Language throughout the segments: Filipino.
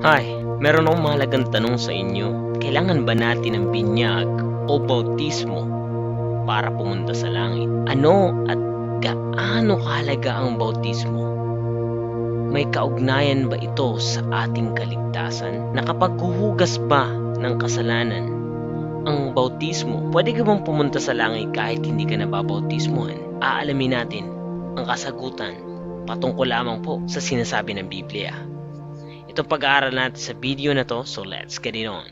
Hi, meron akong mahalagang tanong sa inyo. Kailangan ba natin ng binyag o bautismo para pumunta sa langit? Ano at gaano kahalaga ang bautismo? May kaugnayan ba ito sa ating kaligtasan? Nakapaghuhugas ba ng kasalanan ang bautismo? Pwede ka bang pumunta sa langit kahit hindi ka nababautismuhan? Aalamin natin ang kasagutan patungkol lamang po sa sinasabi ng Biblia. Itong pag-aaral natin sa video na to, so let's get it on.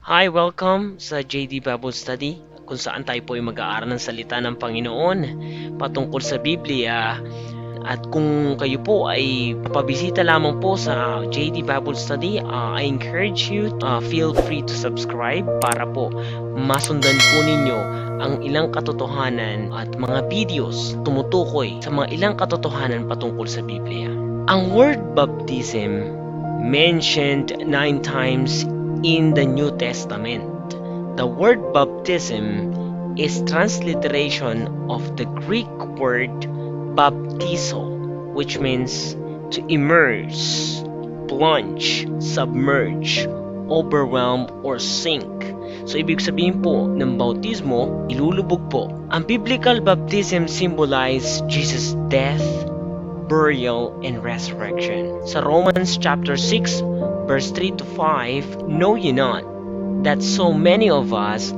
Hi, welcome sa JD Bible Study, kung saan tayo po ay mag-aaral ng salita ng Panginoon patungkol sa Biblia. At kung kayo po ay papabisita lamang po sa JD Bible Study, I encourage you, feel free to subscribe para po masundan po ninyo ang ilang katotohanan at mga videos tumutukoy sa mga ilang katotohanan patungkol sa Biblia. Ang word baptism mentioned 9 times in the New Testament. The word baptism is transliteration of the Greek word baptizo, which means to immerse, plunge, submerge, overwhelm, or sink. So, ibig sabihin po ng bautismo, ilulubog po. Ang biblical baptism symbolize Jesus' death, burial, and resurrection. Sa Romans chapter 6, verse 3 to 5, know ye not that so many of us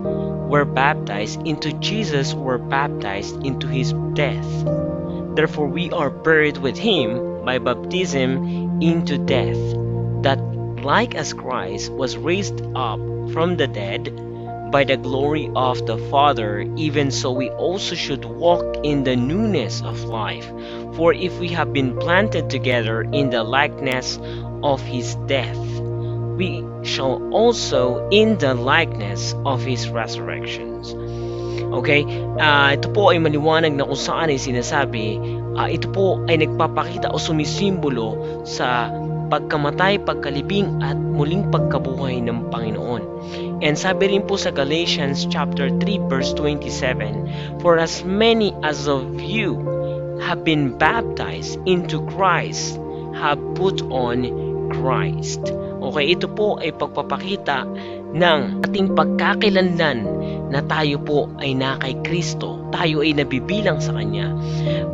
were baptized into Jesus, were baptized into his death. Therefore we are buried with him by baptism into death, that like as Christ was raised up from the dead by the glory of the Father, even so we also should walk in the newness of life. For if we have been planted together in the likeness of his death, we shall also in the likeness of his resurrections. Okay? Ito po ay maliwanag na kung saan ay sinasabi, ito po ay nagpapakita o sumisimbolo sa pagkamatay, pagkalibing at muling pagkabuhay ng Panginoon. And sabi rin po sa Galatians chapter 3 verse 27, for as many as of you have been baptized into Christ have put on Christ. Okay, ito po ay pagpapakita ng ating pagkakilanlan na tayo po ay na kay Kristo, tayo ay nabibilang sa Kanya.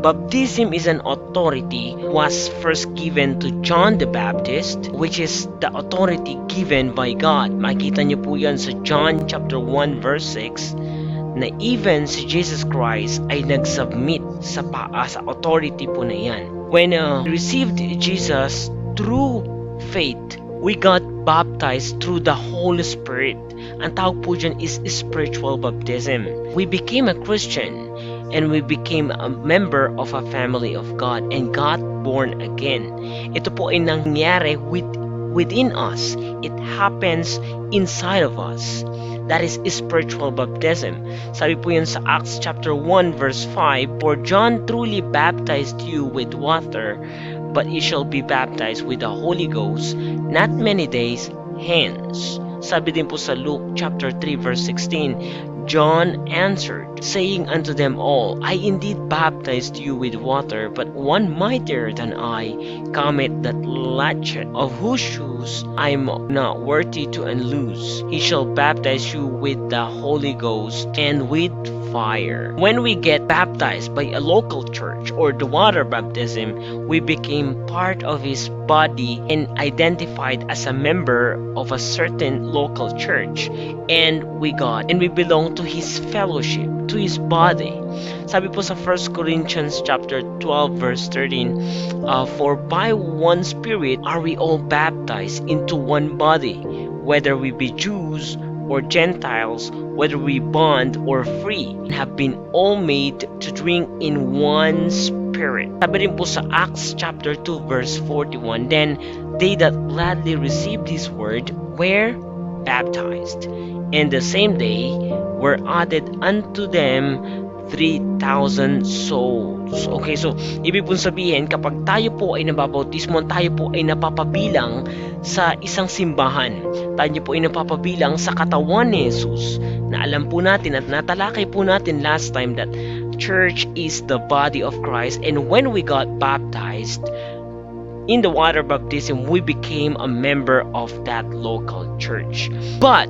Baptism is an authority was first given to John the Baptist, which is the authority given by God. Makikita niyo po yan sa John chapter 1 verse 6, na even si Jesus Christ ay nag-submit sa authority po na yan. When received Jesus through faith, we got baptized through the Holy Spirit. Ang tawag po dyan is spiritual baptism. We became a Christian and we became a member of a family of God and got born again. Ito po ay nangyari within us. It happens inside of us. That is spiritual baptism. Sabi po yan sa Acts chapter 1 verse 5, for John truly baptized you with water, but ye shall be baptized with the Holy Ghost not many days hence. Sabi din po sa Luke chapter 3 verse 16, John answered, saying unto them all, I indeed baptized you with water, but one mightier than I cometh, that latchet of whose shoes I am not worthy to unloose. He shall baptize you with the Holy Ghost and with fire. When we get baptized by a local church or the water baptism, we became part of his body and identified as a member of a certain local church, and we belong to his fellowship, to his body. Sabi po sa 1 Corinthians chapter 12 verse 13, for by one Spirit are we all baptized into one body, whether we be Jews or Gentiles, whether we bond or free, have been all made to drink in one Spirit. Sabi rin po sa Acts chapter 2 verse 41, then they that gladly received his word were baptized, and the same day were added unto them 3,000 souls. Okay, so ibig pong sabihin, kapag tayo po ay nababautismo, tayo po ay napapabilang sa isang simbahan. Tayo po ay napapabilang sa katawan ni Jesus, na alam po natin at natalakay po natin last time that church is the body of Christ, and when we got baptized in the water baptism, we became a member of that local church. But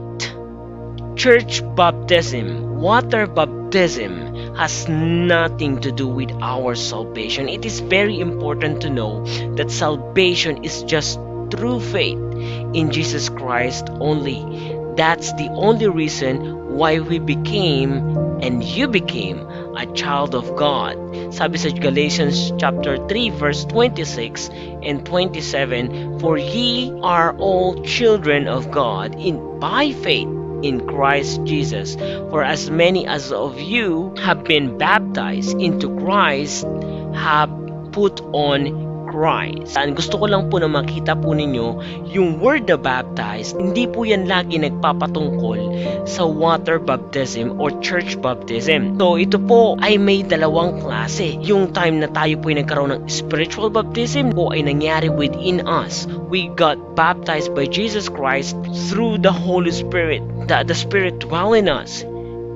church baptism, water baptism, has nothing to do with our salvation. It is very important to know that salvation is just through faith in Jesus Christ only. That's the only reason why we became and you became a child of God. Sabi sa Galatians chapter 3 verse 26 and 27, "For ye are all children of God by faith in Christ Jesus. For as many as of you have been baptized into Christ have put on Christ." And gusto ko lang po na makita po ninyo yung word na baptized, hindi po yan lagi nagpapatungkol sa water baptism or church baptism. So ito po ay may dalawang klase. Yung time na tayo po ay nagkaroon ng spiritual baptism po ay nangyari within us. We got baptized by Jesus Christ through the Holy Spirit. The Spirit dwell in us,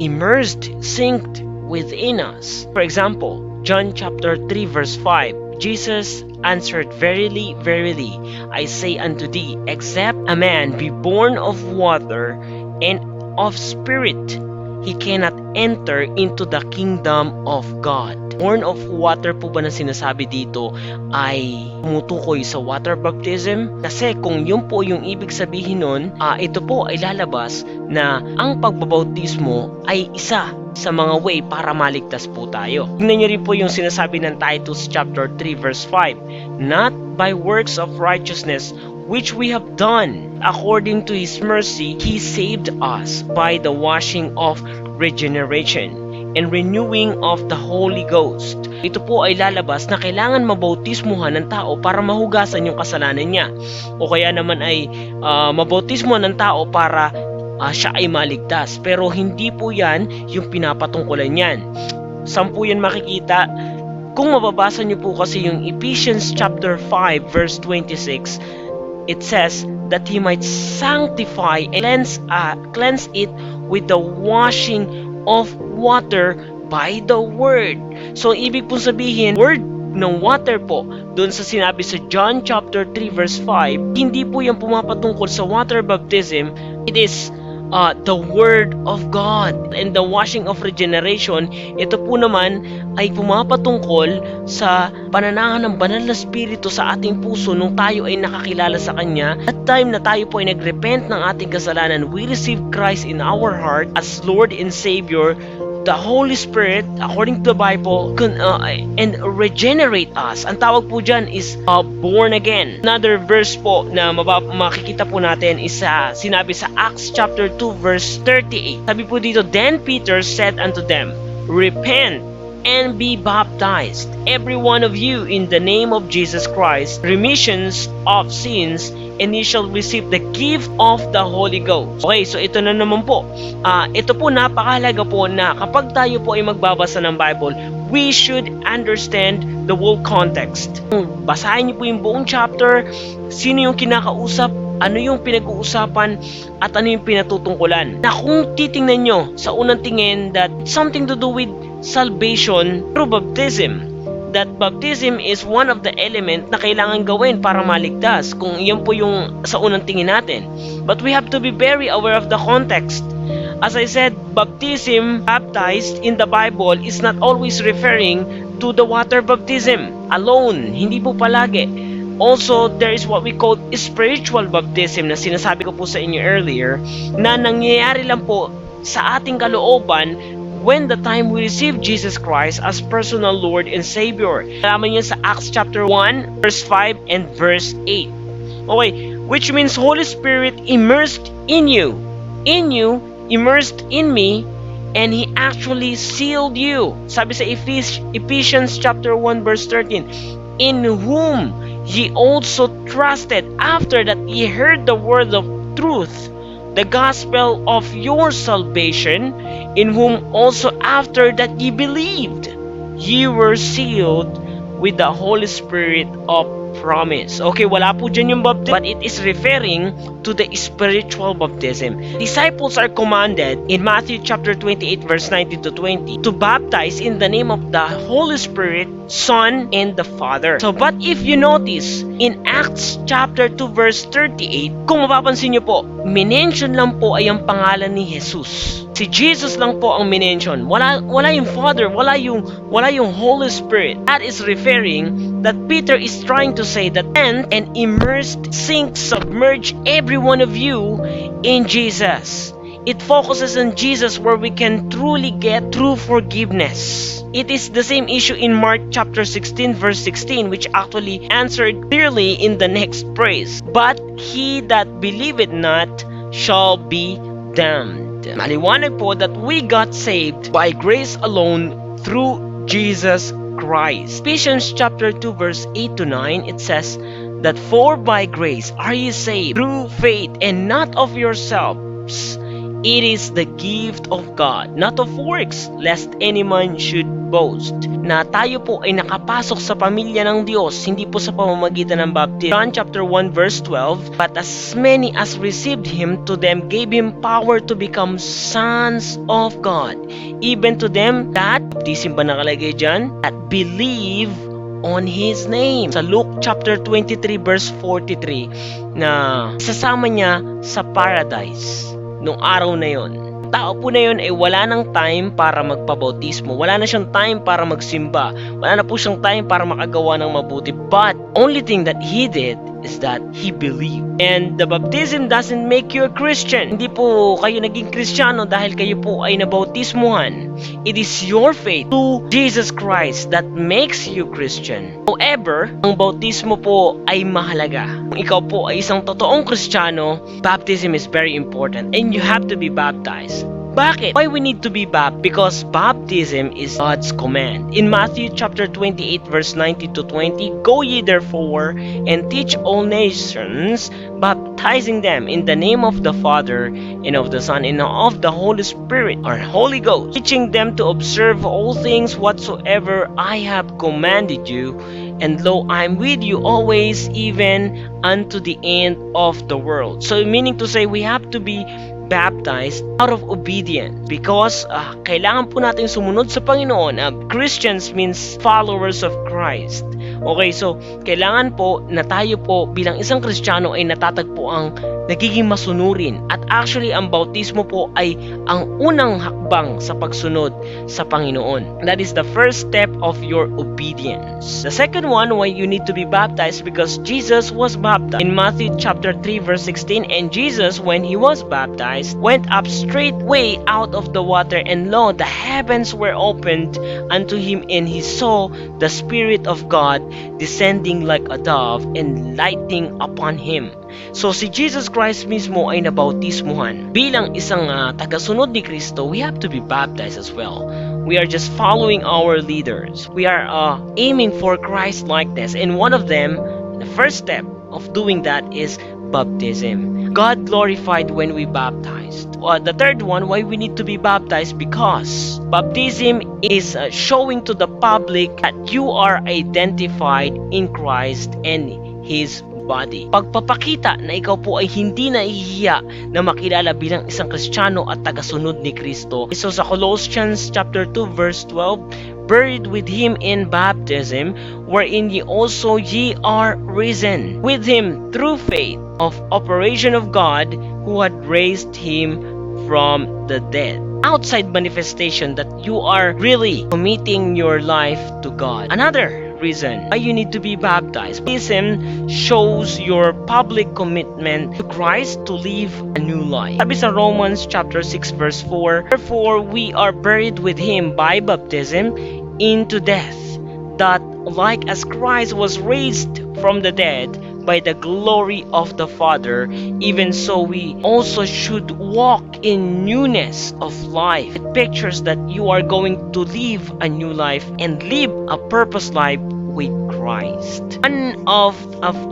immersed, synced within us. For example, John chapter 3 verse 5, Jesus answered, "Verily, verily, I say unto thee, except a man be born of water and of spirit, he cannot enter into the kingdom of God." Born of water po ba na sinasabi dito ay tumutukoy sa water baptism? Kasi kung yun po yung ibig sabihin nun, ito po ay lalabas na ang pagbabautismo ay isa sa mga way para maligtas po tayo. Tingnan niyo rin po yung sinasabi ng Titus chapter 3 verse 5, "Not by works of righteousness which we have done, according to His mercy, He saved us by the washing of regeneration and renewing of the Holy Ghost." Ito po ay lalabas na kailangan mabautismuhan ng tao para mahugasan yung kasalanan niya. O kaya naman ay mabautismuhan ng tao para siya ay maligtas. Pero hindi po yan yung pinapatungkulan yan. Saan po yan makikita? Kung mababasa niyo po kasi yung Ephesians chapter 5 verse 26, it says that He might sanctify and cleanse it with the washing of water by the word. So ibig pong sabihin, word ng water po doon sa sinabi sa John chapter 3 verse 5, hindi po yan pumapatungkol sa water baptism. It is the word of God. And the washing of regeneration, ito po naman ay pumapatungkol sa pananahan ng banal na spirito sa ating puso nung tayo ay nakakilala sa Kanya. At time na tayo po ay nagrepent ng ating kasalanan, we receive Christ in our heart as Lord and Savior. The Holy Spirit, according to the Bible, and regenerate us. Ang tawag po dyan is born again. Another verse po na makikita po natin is sinabi sa Acts chapter 2 verse 38. Sabi po dito, "Then Peter said unto them, Repent and be baptized, every one of you, in the name of Jesus Christ, remissions of sins, and ye shall receive the gift of the Holy Ghost." Okay, so ito na naman po. Ito po napakahalaga po na kapag tayo po ay magbabasa ng Bible, we should understand the whole context. Basahin niyo po yung buong chapter, sino yung kinakausap, ano yung pinag-uusapan, at ano yung pinatutungkulan. Na kung titingnan nyo sa unang tingin that something to do with salvation through baptism, that baptism is one of the element na kailangan gawin para maligtas, kung iyan po yung sa unang tingin natin. But we have to be very aware of the context. As I said, baptism, baptized in the Bible is not always referring to the water baptism alone. Hindi po palagi. Also, there is what we call spiritual baptism na sinasabi ko po sa inyo earlier, na nangyayari lang po sa ating kalooban when the time we receive Jesus Christ as personal Lord and Savior. Alaman niyo sa Acts chapter 1, verse 5 and verse 8. Okay, which means Holy Spirit immersed in you, immersed in me, and He actually sealed you. Sabi sa Ephesians chapter 1 verse 13, "In whom ye also trusted, after that ye heard the word of truth, the gospel of your salvation, in whom also after that ye believed, ye were sealed with the Holy Spirit of promise. Okay, wala po dyan yung baptism, but it is referring to the spiritual baptism. Disciples are commanded in Matthew chapter 28 verse 19 to 20 to baptize in the name of the Holy Spirit, Son, and the Father. So, but if you notice, in Acts chapter 2 verse 38, kung mapapansin nyo po, minention lang po ay ang pangalan ni Jesus. Si Jesus lang po ang minention. Wala yung Father, wala yung Holy Spirit. That is referring that Peter is trying to say that and immersed, sink, submerge every one of you in Jesus. It focuses on Jesus where we can truly get true forgiveness. It is the same issue in Mark chapter 16 verse 16, which actually answered clearly in the next phrase. But he that believeth not shall be damned. Maliwanag po that we got saved by grace alone through Jesus Christ. Ephesians chapter 2 verse 8 to 9, it says that for by grace are ye saved through faith, and not of yourselves. It is the gift of God, not of works, lest any man should boast. Na tayo po ay nakapasok sa pamilya ng Diyos, hindi po sa pamamagitan ng baptism. John chapter 1 verse 12, but as many as received Him, to them gave Him power to become sons of God. Even to them that, baptism ba nakalagay dyan? That believe on His name. Sa Luke chapter 23 verse 43, na sasama niya sa paradise nung araw na yon. Tao po na yun ay wala nang time para magpabautismo. Wala na siyang time para magsimba. Wala na po siyang time para makagawa ng mabuti. But only thing that he did is that he believed. And the baptism doesn't make you a Christian. Hindi po kayo naging Kristiyano dahil kayo po ay nabautismuhan. It is your faith to Jesus Christ that makes you Christian. However, ang bautismo po ay mahalaga. Kung ikaw po ay isang totoong Kristiyano, baptism is very important and you have to be baptized. Bakit? Why we need to be baptized? Because baptism is God's command. In Matthew chapter 28 verse 19 to 20, go ye therefore and teach all nations, baptizing them in the name of the Father and of the Son and of the Holy Spirit or Holy Ghost, teaching them to observe all things whatsoever I have commanded you. And lo, I am with you always, even unto the end of the world. So meaning to say, we have to be baptized out of obedience because kailangan po natin sumunod sa Panginoon. Christians means followers of Christ. Okay, so kailangan po na tayo po bilang isang Kristiyano ay natatagpo ang nagiging masunurin. At actually, ang bautismo po ay ang unang hakbang sa pagsunod sa Panginoon. That is the first step of your obedience. The second one, why you need to be baptized, because Jesus was baptized. In Matthew chapter 3 verse 16, and Jesus, when He was baptized, went up straightway out of the water, and lo, the heavens were opened unto Him, and He saw the Spirit of God descending like a dove and lighting upon Him. So si Jesus Christ mismo ay nabautismuhan. Bilang isang tagasunod ni Kristo, we have to be baptized as well. We are just following our leaders. We are aiming for Christ likeness, and one of them, the first step of doing that is baptism. God glorified when we baptized. The third one, why we need to be baptized, because baptism is showing to the public that you are identified in Christ and His body. Pagpapakita na ikaw po ay hindi nahihiya na makilala bilang isang Kristiyano at tagasunod ni Kristo. So sa Colossians chapter 2 verse 12, buried with Him in baptism, wherein ye also ye are risen with Him through faith of operation of God, who had raised Him from the dead. Outside manifestation that you are really committing your life to God. Another reason why you need to be baptized. Baptism shows your public commitment to Christ to live a new life. Sabi sa Romans chapter 6 verse 4, therefore we are buried with Him by baptism into death, that like as Christ was raised from the dead by the glory of the Father, even so we also should walk in newness of life. It pictures that you are going to live a new life and live a purpose life with Christ. One of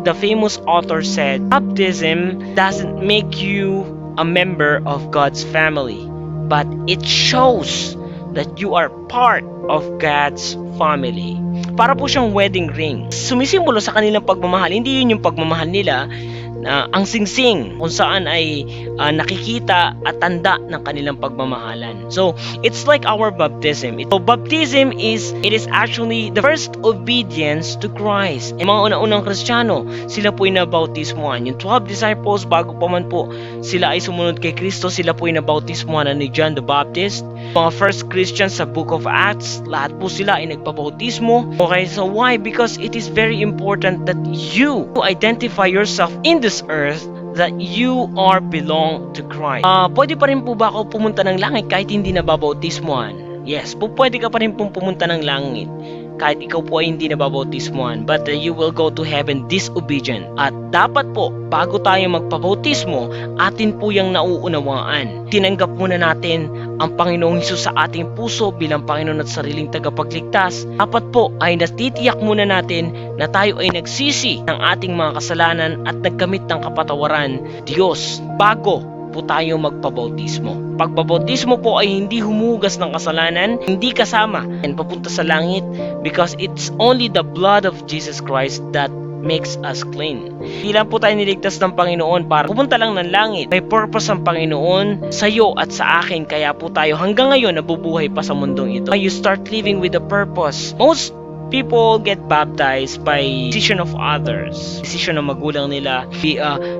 the famous authors said, baptism doesn't make you a member of God's family, but it shows that you are part of God's family. Para po siyang wedding ring. Sumisimbolo sa kanilang pagmamahal. Hindi yun yung pagmamahal nila na ang singsing kung saan ay nakikita at tanda ng kanilang pagmamahalan. So, it's like our baptism. So, baptism is actually the first obedience to Christ. Yung mga una-unang Kristiyano, sila po ay nabautismuhan. Yung 12 disciples, bago pa man po sila ay sumunod kay Kristo, sila po ay nabautismuhan ni John the Baptist. Mga first Christians sa Book of Acts, lahat po sila ay nagpabautismo. Okay, so why? Because it is very important that you identify yourself in this earth that you are belong to Christ. Pwede pa rin po ba ako pumunta ng langit kahit hindi nababautismuhan? Yes, pwede ka pa rin pong pumunta ng langit kahit ikaw po ay hindi nababautismuhan, but you will go to heaven disobedient. At dapat po, bago tayo magpabautismo, atin po yung nauunawaan. Tinanggap muna natin ang Panginoong Hesus sa ating puso bilang Panginoon at sariling tagapagligtas. Dapat po ay natitiyak muna natin na tayo ay nagsisi ng ating mga kasalanan at nagkamit ng kapatawaran Diyos bago po tayo magpabautismo. Pagbabautismo po ay hindi humugas ng kasalanan, hindi kasama and papunta sa langit, because it's only the blood of Jesus Christ that makes us clean. Hindi lang po tayo niligtas ng Panginoon para pupunta lang ng langit. May purpose ang Panginoon sa iyo at sa akin, kaya po tayo hanggang ngayon nabubuhay pa sa mundong ito. You start living with a purpose. Most people get baptized by decision of others. Decision ng magulang nila.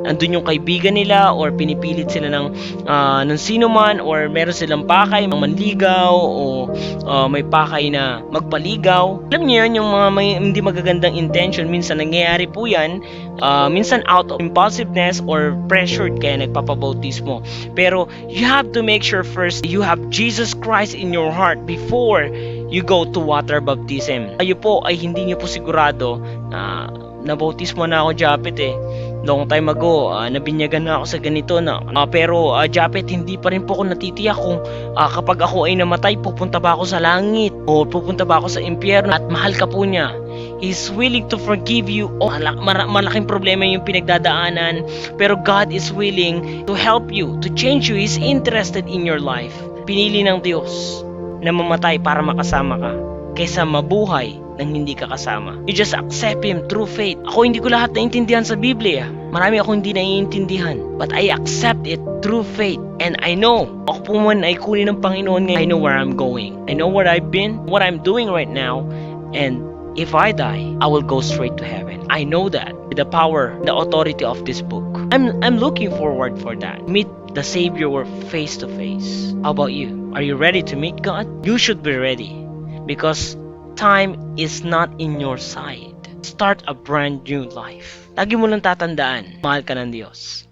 Andun yung kaibigan nila or pinipilit sila ng sino man, or meron silang pakay, manligaw o may pakay na magpaligaw. Alam niyo yun, yung mga may hindi magagandang intention. Minsan nangyayari po yan. Minsan out of impulsiveness or pressured kaya nagpapabautismo. Pero you have to make sure first you have Jesus Christ in your heart before you go to water baptism. Kayo po ay hindi niyo po sigurado na nabautismo na ako, Japet long time ago, nabinyagan na ako sa ganito na pero Japet, hindi pa rin po ako natitiyak kung kapag ako ay namatay, pupunta ba ako sa langit o pupunta ba ako sa impyerno. At mahal ka po niya. He's willing to forgive you. Malaking problema yung pinagdadaanan, pero God is willing to help you, to change you. He's interested in your life. Pinili ng Diyos na mamatay para makasama ka kaysa mabuhay nang hindi ka kasama. You just accept Him through faith. Ako hindi ko lahat naintindihan sa Biblia. Marami ako hindi naiintindihan. But I accept it through faith. And I know, ako po man ay kunin ng Panginoon ngayon. I know where I'm going. I know where I've been, what I'm doing right now. And if I die, I will go straight to heaven. I know that with the power, the authority of this book. I'm looking forward for that. Meet the Savior face to face. How about you? Are you ready to meet God? You should be ready, because time is not in your side. Start a brand new life. Lagi mo lang tatandaan, mahal ka ng Diyos.